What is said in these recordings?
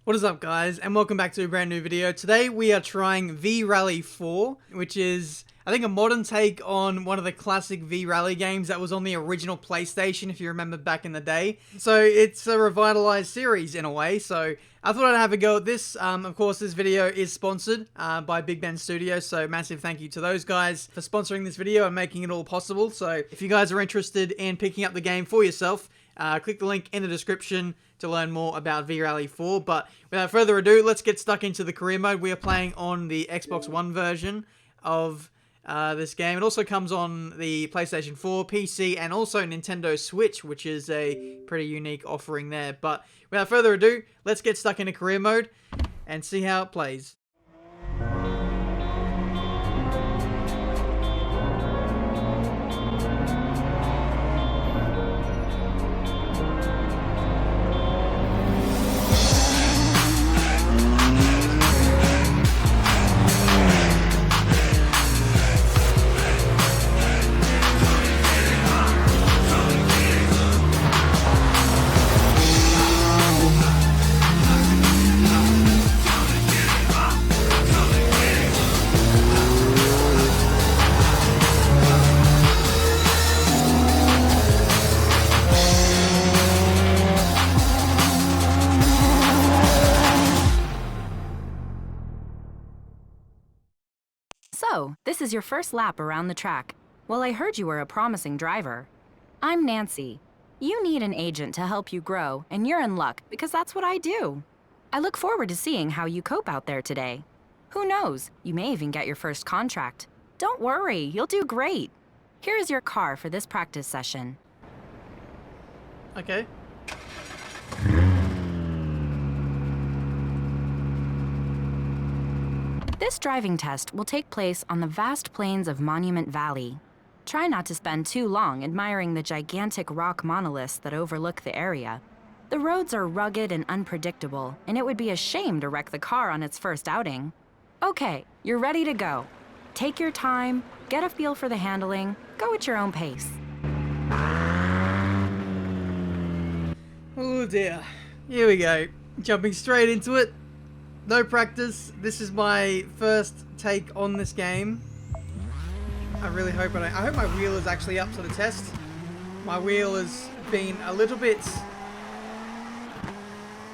What is up, guys, and welcome back to a brand new video. Today we are trying V-Rally 4, which is, I think, a modern take on one of the classic V-Rally games that was on the original PlayStation, if you remember back in the day. So it's a revitalized series in a way, so I thought I'd have a go at this. Of course, this video is sponsored by Big Ben Studios, so massive thank you to those guys for sponsoring this video and making it all possible. So if you guys are interested in picking up the game for yourself, click the link in the description to learn more about V-Rally 4, but without further ado, let's get stuck into the career mode. We are playing on the Xbox One version of this game. It also comes on the PlayStation 4, PC, and also Nintendo Switch, which is a pretty unique offering there. But without further ado, let's get stuck into career mode and see how it plays. So, this is your first lap around the track. Well, I heard you were a promising driver. I'm Nancy. You need an agent to help you grow, and you're in luck because that's what I do. I look forward to seeing how you cope out there today. Who knows, you may even get your first contract. Don't worry, you'll do great. Here is your car for this practice session. Okay. This driving test will take place on the vast plains of Monument Valley. Try not to spend too long admiring the gigantic rock monoliths that overlook the area. The roads are rugged and unpredictable, and it would be a shame to wreck the car on its first outing. Okay, you're ready to go. Take your time, get a feel for the handling, go at your own pace. Oh dear. Here we go. Jumping straight into it. No practice. This is my first take on this game. I really hope I hope my wheel is actually up to the test. My wheel has been a little bit,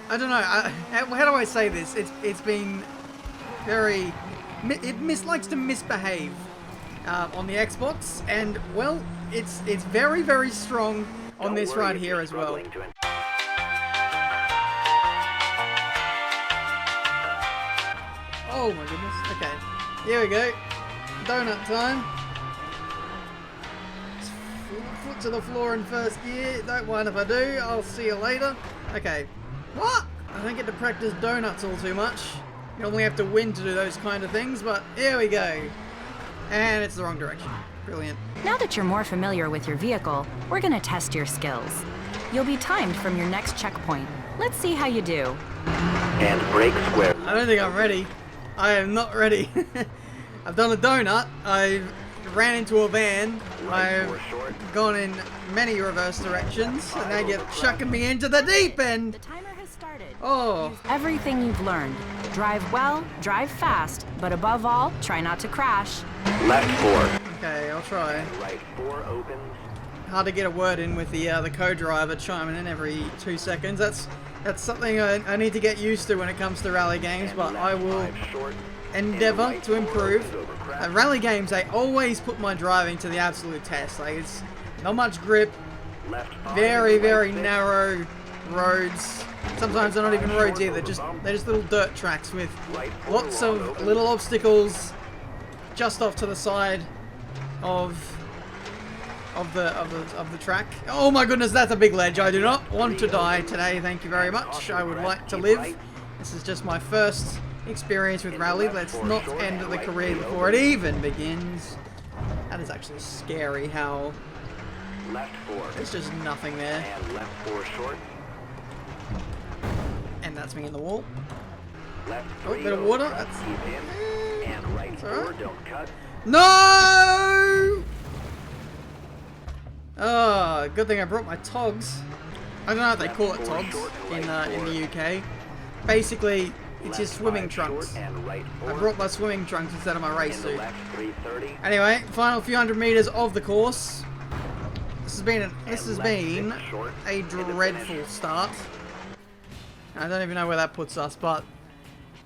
I don't know, how do I say this? It's been very, it likes to misbehave on the Xbox, and well, it's very, very strong on this right here as well. Oh my goodness. Okay. Here we go. Donut time. Foot to the floor in first gear. Don't mind if I do. I'll see you later. Okay. What? I don't get to practice donuts all too much. You normally have to win to do those kind of things, but here we go. And it's the wrong direction. Brilliant. Now that you're more familiar with your vehicle, we're going to test your skills. You'll be timed from your next checkpoint. Let's see how you do. And brake square. I don't think I'm ready. I am not ready. I've done a donut. I've ran into a van. I've gone in many reverse directions, and now you're chucking me into the deep end. The timer has started. Oh. Use everything you've learned. Drive well, drive fast, but above all, try not to crash. Left 4. Okay, I'll try. Right 4 opens. Hard to get a word in with the co-driver chiming in every 2 seconds. That's something I need to get used to when it comes to rally games, but I will endeavour to improve. Rally games, they always put my driving to the absolute test. Like, it's not much grip, very, very narrow roads. Sometimes they're not even roads either, they're just little dirt tracks with lots of little obstacles just off to the side of the track. Oh my goodness, that's a big ledge. I do not want to die today, thank you very much. I would like to live. This is just my first experience with rally. Let's not end the career before it even begins. That is actually scary how there's just nothing there. And left 4 short. And that's me in the wall. Left Oh, bit of water. That's keep in. And right 4 don't cut. No! Oh, good thing I brought my togs. I don't know if they call it togs in the UK. basically, it's Left your swimming 5 trunks. short and right I 4. brought my swimming trunks instead of my race And the suit. left 330. Anyway, final few hundred meters of the course. This has been a dreadful start. I don't even know where that puts us, but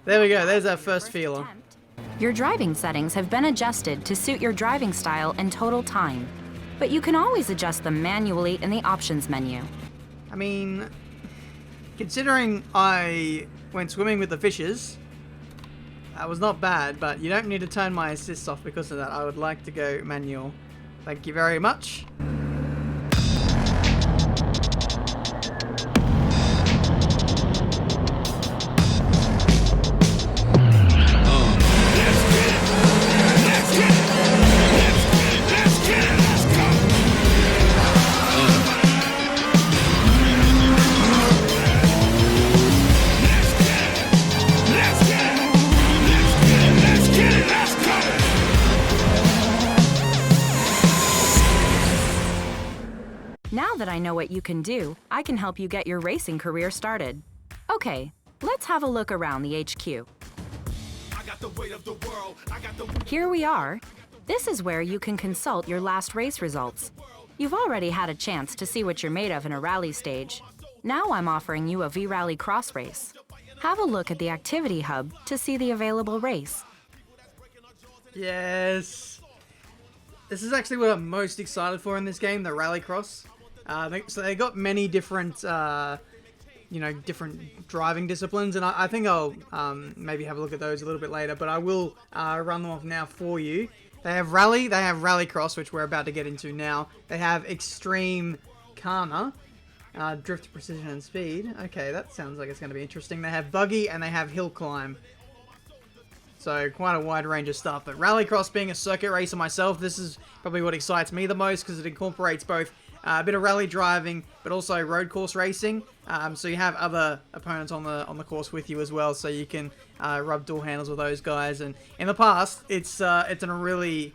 there we go. There's our first feeler. Your driving settings have been adjusted to suit your driving style and total time, but you can always adjust them manually in the options menu. I mean, considering I went swimming with the fishes, that was not bad, but you don't need to turn my assists off because of that. I would like to go manual. Thank you very much. Now that I know what you can do, I can help you get your racing career started. Okay, let's have a look around the HQ. Here we are. This is where you can consult your last race results. You've already had a chance to see what you're made of in a rally stage. Now I'm offering you a V-Rally cross race. Have a look at the activity hub to see the available race. Yes. This is actually what I'm most excited for in this game, the rallycross. So they got many different, different driving disciplines, and I think I'll maybe have a look at those a little bit later, but I will run them off now for you. They have rally, they have rallycross, which we're about to get into now. They have extreme karma, drift, precision, and speed. Okay, that sounds like it's going to be interesting. They have buggy, and they have hill climb. So quite a wide range of stuff. But rallycross, being a circuit racer myself, this is probably what excites me the most because it incorporates both a bit of rally driving, but also road course racing. So you have other opponents on the course with you as well, so you can rub door handles with those guys. And in the past, it's a really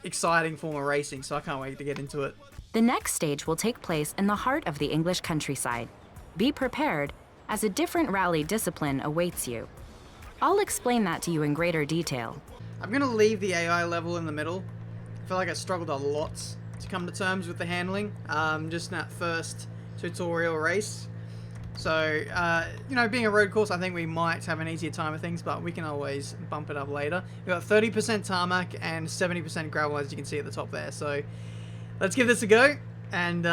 exciting form of racing, so I can't wait to get into it. The next stage will take place in the heart of the English countryside. Be prepared, as a different rally discipline awaits you. I'll explain that to you in greater detail. I'm going to leave the AI level in the middle. I feel like I struggled a lot to come to terms with the handling, just in that first tutorial race. So, being a road course, I think we might have an easier time of things, but we can always bump it up later. We've got 30% tarmac and 70% gravel, as you can see at the top there. So, let's give this a go, and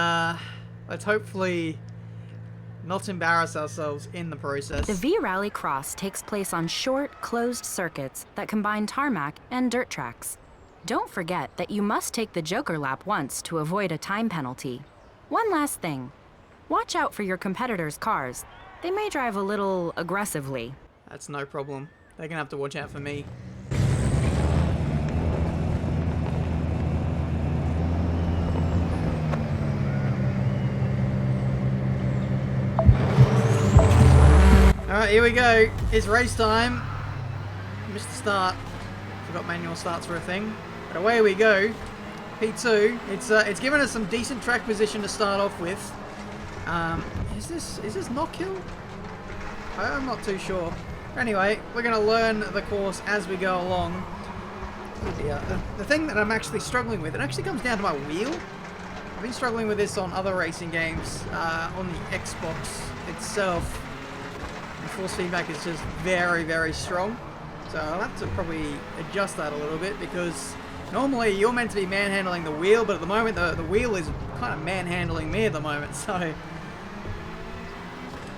let's hopefully not embarrass ourselves in the process. The V-Rally Cross takes place on short, closed circuits that combine tarmac and dirt tracks. Don't forget that you must take the Joker lap once to avoid a time penalty. One last thing. Watch out for your competitors' cars. They may drive a little aggressively. That's no problem. They're gonna have to watch out for me. Alright, here we go. It's race time. Missed the start. Forgot manual starts were a thing. But away we go. P2. It's given us some decent track position to start off with. Is this knock hill? I'm not too sure. Anyway, we're going to learn the course as we go along. Oh dear. The thing that I'm actually struggling with, it actually comes down to my wheel. I've been struggling with this on other racing games, on the Xbox itself. The force feedback is just very, very strong. So I'll have to probably adjust that a little bit because normally you're meant to be manhandling the wheel, but at the moment the wheel is kind of manhandling me at the moment, so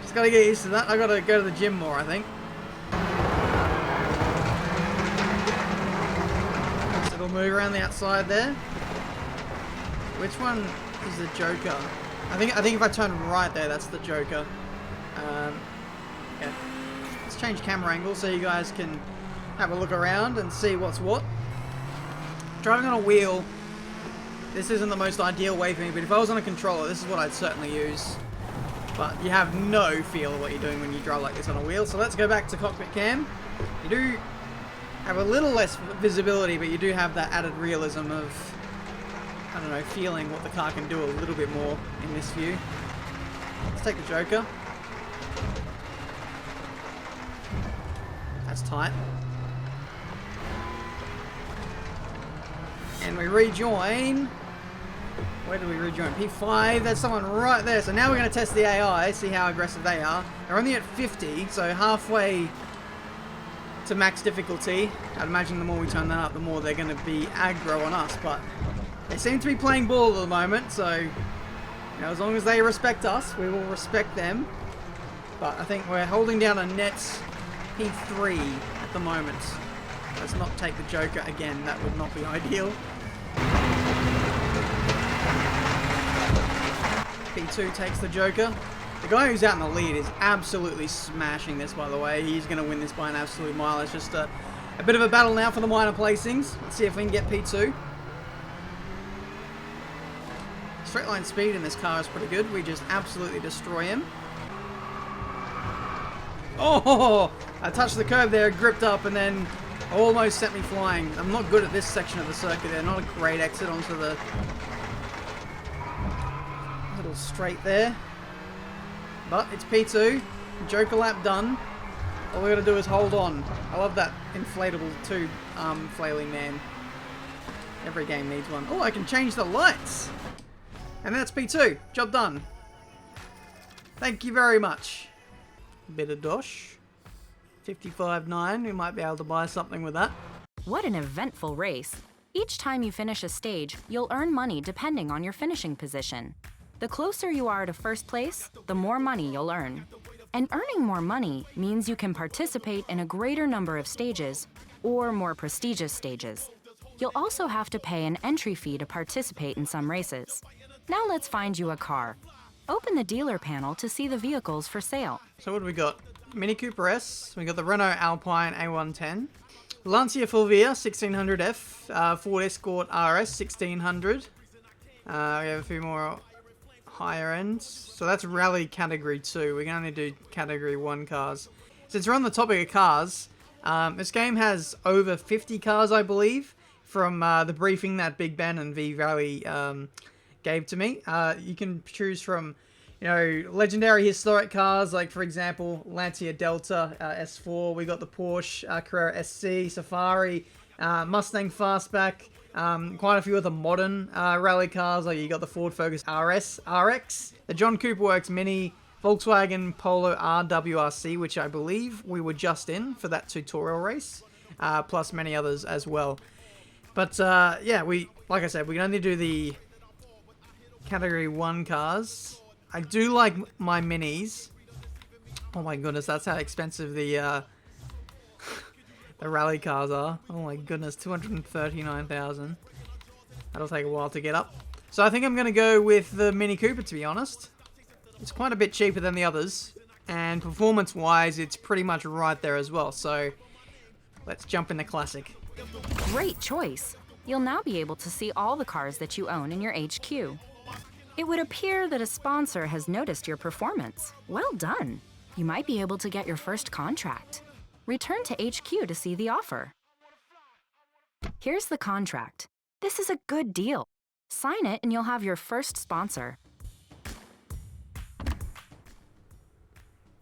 just gotta get used to that. I gotta go to the gym more, I think. So we'll move around the outside there. Which one is the Joker? I think if I turn right there, that's the Joker. Okay. Let's change camera angle so you guys can have a look around and see what's what. Driving on a wheel, this isn't the most ideal way for me, but if I was on a controller, this is what I'd certainly use. But you have no feel of what you're doing when you drive like this on a wheel. So let's go back to cockpit cam. You do have a little less visibility, but you do have that added realism of, I don't know, feeling what the car can do a little bit more in this view. Let's take the Joker. That's tight. And we rejoin. Where do we rejoin? P5. There's someone right there. So now we're going to test the AI, see how aggressive they are. They're only at 50, so halfway to max difficulty. I'd imagine the more we turn that up, the more they're going to be aggro on us. But they seem to be playing ball at the moment, so you know, as long as they respect us, we will respect them. But I think we're holding down a net P3 at the moment. Let's not take the Joker again. That would not be ideal. P2 takes the Joker. The guy who's out in the lead is absolutely smashing this, by the way. He's going to win this by an absolute mile. It's just a bit of a battle now for the minor placings. Let's see if we can get P2. Straight line speed in this car is pretty good. We just absolutely destroy him. Oh! I touched the curb there, gripped up, and then almost sent me flying. I'm not good at this section of the circuit there. Not a great exit onto the little straight there. But it's P2. Joker lap done. All we gotta do is hold on. I love that inflatable tube flailing man. Every game needs one. Oh, I can change the lights. And that's P2. Job done. Thank you very much. Bit of dosh. 55.9. We might be able to buy something with that. What an eventful race. Each time you finish a stage, you'll earn money depending on your finishing position. The closer you are to first place, the more money you'll earn. And earning more money means you can participate in a greater number of stages or more prestigious stages. You'll also have to pay an entry fee to participate in some races. Now let's find you a car. Open the dealer panel to see the vehicles for sale. So what do we got? Mini Cooper S. We got the Renault Alpine A110. Lancia Fulvia 1600F. Ford Escort RS 1600. We have a few more higher ends. So that's rally category 2. We can only do category 1 cars. Since we're on the topic of cars, this game has over 50 cars, I believe, from the briefing that Big Ben and V Rally gave to me. You can choose from, you know, legendary historic cars, like for example Lancia Delta S4. We got the Porsche Carrera SC, Safari, Mustang Fastback. Quite a few other modern rally cars, like you got the Ford Focus RX, the John Cooper Works Mini, Volkswagen Polo RWRC, which I believe we were just in for that tutorial race, plus many others as well. But yeah, like I said, we can only do the category 1 cars. I do like my minis. Oh my goodness, that's how expensive the rally cars are. Oh my goodness, 239,000. That'll take a while to get up. So I think I'm going to go with the Mini Cooper, to be honest. It's quite a bit cheaper than the others. And performance-wise, it's pretty much right there as well. So let's jump in the Classic. Great choice. You'll now be able to see all the cars that you own in your HQ. It would appear that a sponsor has noticed your performance. Well done. You might be able to get your first contract. Return to HQ to see the offer. Here's the contract. This is a good deal. Sign it and you'll have your first sponsor.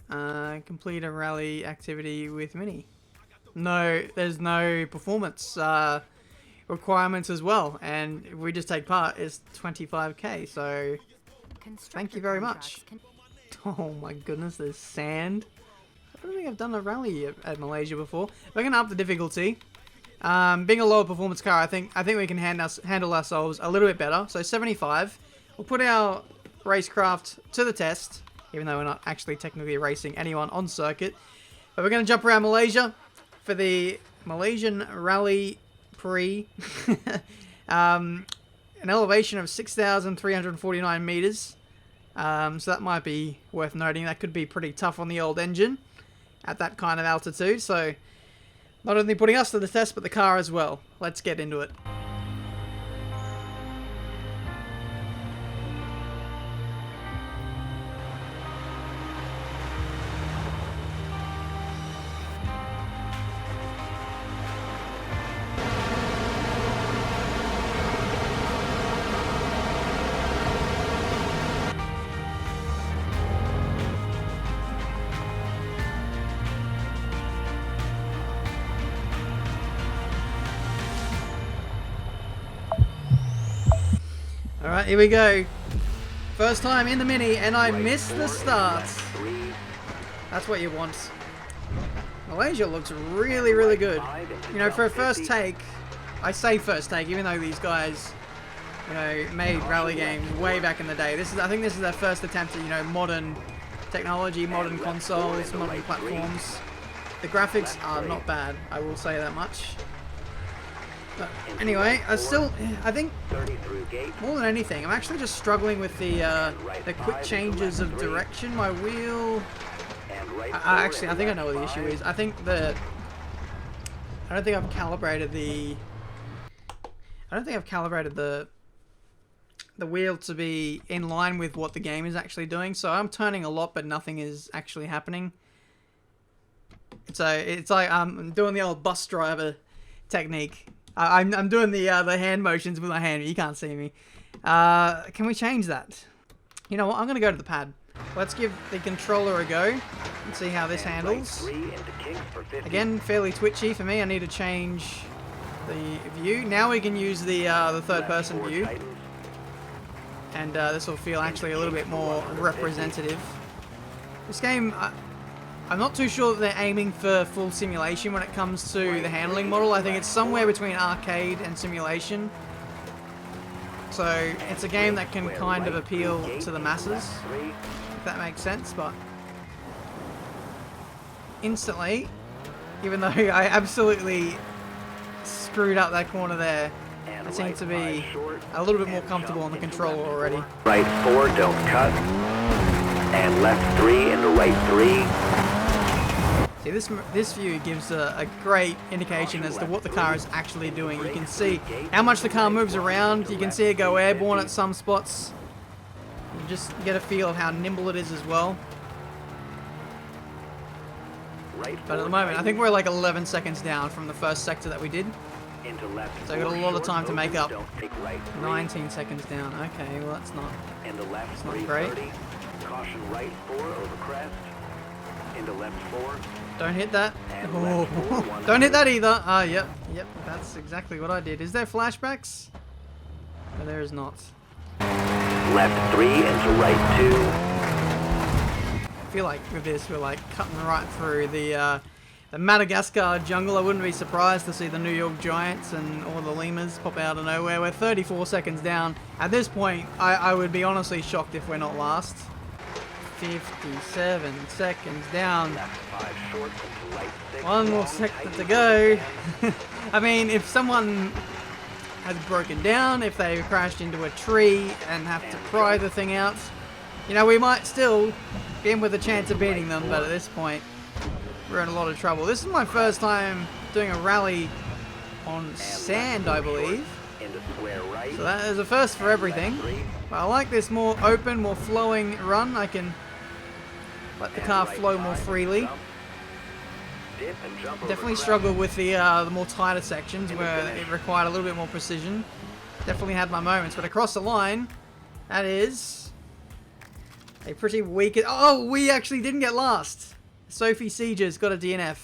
Complete a rally activity with Mini. No, there's no performance requirements as well, and if we just take part, it's 25k, so thank you very much. Oh my goodness, there's sand. I don't think I've done a rally at Malaysia before. We're going to up the difficulty. Being a lower performance car, I think we can handle ourselves a little bit better. So 75. We'll put our racecraft to the test, even though we're not actually technically racing anyone on circuit. But we're going to jump around Malaysia for the Malaysian Rally Prix. An elevation of 6,349 meters. So that might be worth noting. That could be pretty tough on the old engine at that kind of altitude. So not only putting us to the test, but the car as well. Let's get into it. Alright, here we go. First time in the Mini, and I missed the start. That's what you want. Malaysia looks really, really good. You know, for a first take, I say first take, even though these guys, you know, made rally games way back in the day. I think this is their first attempt at, you know, modern technology, modern consoles, modern platforms. The graphics are not bad, I will say that much. But anyway, I think, more than anything, I'm actually just struggling with the quick changes of direction. My wheel... Actually, I think I know what the issue is. I don't think I've calibrated the... the wheel to be in line with what the game is actually doing. So I'm turning a lot, but nothing is actually happening. So it's like I'm doing the old bus driver technique. I'm doing the hand motions with my hand. You can't see me. Can we change that? You know what? I'm gonna go to the pad. Let's give the controller a go and see how this handles. Again, fairly twitchy for me. I need to change the view. Now we can use the third-person view, and this will feel actually a little bit more representative. This game, I'm not too sure that they're aiming for full simulation when it comes to the handling model. I think it's somewhere between arcade and simulation. So it's a game that can kind of appeal to the masses, if that makes sense. But instantly, even though I absolutely screwed up that corner there, I seem to be a little bit more comfortable on the controller already. Right 4, don't cut. And left 3 into right 3. See, this view gives a great indication as to what the car is actually doing. You can see how much the car moves around. You can see it go airborne at some spots. You just get a feel of how nimble it is as well. But at the moment, I think we're like 11 seconds down from the first sector that we did. So I got a lot of time to make up. 19 seconds down. Okay, well that's not great. Caution right 4 over crest. Into left 4. Don't hit that. Oh. Don't hit that either. Ah, yep. That's exactly what I did. Is there flashbacks? No, there is not. Left 3 into right 2. I feel like with this, we're like cutting right through the Madagascar jungle. I wouldn't be surprised to see the New York Giants and all the lemurs pop out of nowhere. We're 34 seconds down. At this point, I would be honestly shocked if we're not last. 57 seconds down. One more sector to go. I mean, if someone has broken down, if they crashed into a tree and have to pry the thing out, you know, we might still be in with a chance of beating them, but at this point, we're in a lot of trouble. This is my first time doing a rally on sand, I believe. So that is a first for everything. But I like this more open, more flowing run. I can let the car flow more freely. Definitely struggled with the more tighter sections where it required a little bit more precision. Definitely had my moments, but across the line, that is a pretty weak... Oh, we actually didn't get last. Sophie Sieger's got a DNF.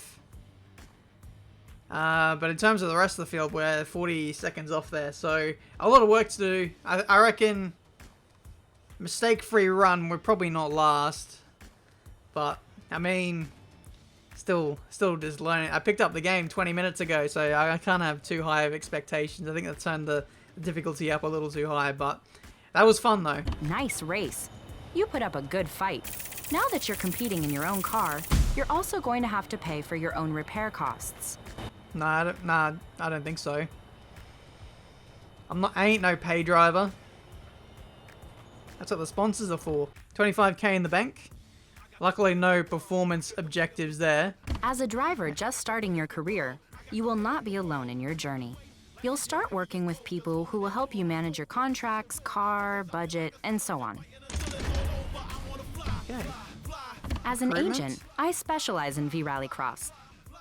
But in terms of the rest of the field, we're 40 seconds off there. So a lot of work to do. I reckon mistake-free run, we're probably not last. But, I mean, still just learning. I picked up the game 20 minutes ago, so I can't have too high of expectations. I think I turned the difficulty up a little too high, but that was fun, though. Nice race. You put up a good fight. Now that you're competing in your own car, you're also going to have to pay for your own repair costs. Nah, I don't think so. I ain't no pay driver. That's what the sponsors are for. 25k in the bank. Luckily, no performance objectives there. As a driver just starting your career, you will not be alone in your journey. You'll start working with people who will help you manage your contracts, car, budget, and so on. Okay. As an agent, I specialize in V-Rallycross.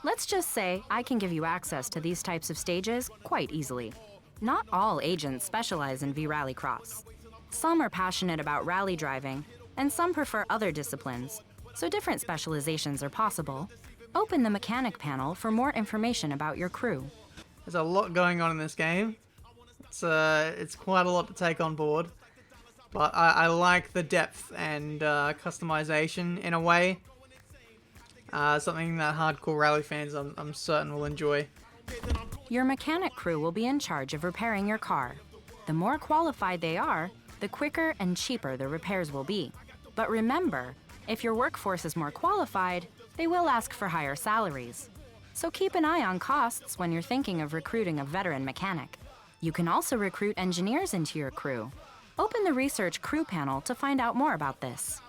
Let's just say I can give you access to these types of stages quite easily. Not all agents specialize in V-Rallycross. Some are passionate about rally driving, and some prefer other disciplines, so different specializations are possible. Open the mechanic panel for more information about your crew. There's a lot going on in this game. It's quite a lot to take on board. but I like the depth and customization in a way. Something that hardcore rally fans I'm certain will enjoy. Your mechanic crew will be in charge of repairing your car. The more qualified they are, the quicker and cheaper the repairs will be. But remember, if your workforce is more qualified, they will ask for higher salaries. So keep an eye on costs when you're thinking of recruiting a veteran mechanic. You can also recruit engineers into your crew. Open the research crew panel to find out more about this.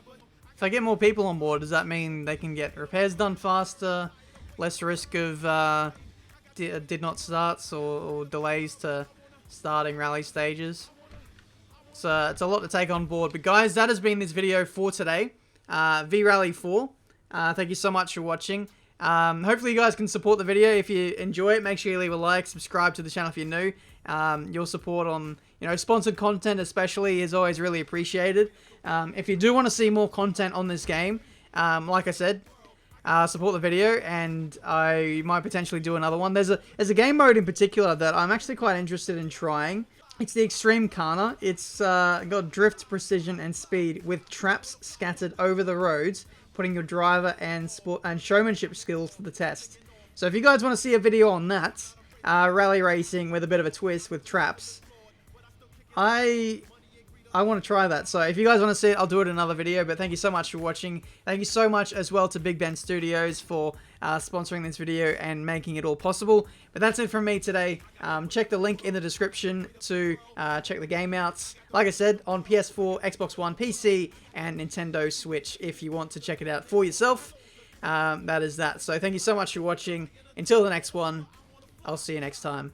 If I get more people on board, does that mean they can get repairs done faster, less risk of did not starts or delays to starting rally stages? So it's a lot to take on board. But guys, that has been this video for today. V-Rally 4. Thank you so much for watching. Hopefully you guys can support the video. If you enjoy it, make sure you leave a like, subscribe to the channel if you're new. Your support on, sponsored content especially is always really appreciated. If you do want to see more content on this game, like I said, support the video and I might potentially do another one. There's a game mode in particular that I'm actually quite interested in trying. It's the Extreme Kana. It's got drift, precision, and speed with traps scattered over the roads, putting your driver and sport and showmanship skills to the test. So if you guys want to see a video on that, rally racing with a bit of a twist with traps, I want to try that. So if you guys want to see it, I'll do it in another video. But thank you so much for watching. Thank you so much as well to Big Ben Studios for sponsoring this video and making it all possible. But that's it from me today. Check the link in the description to check the game out. Like I said, on PS4, Xbox One, PC, and Nintendo Switch if you want to check it out for yourself. That is that. So thank you so much for watching. Until the next one, I'll see you next time.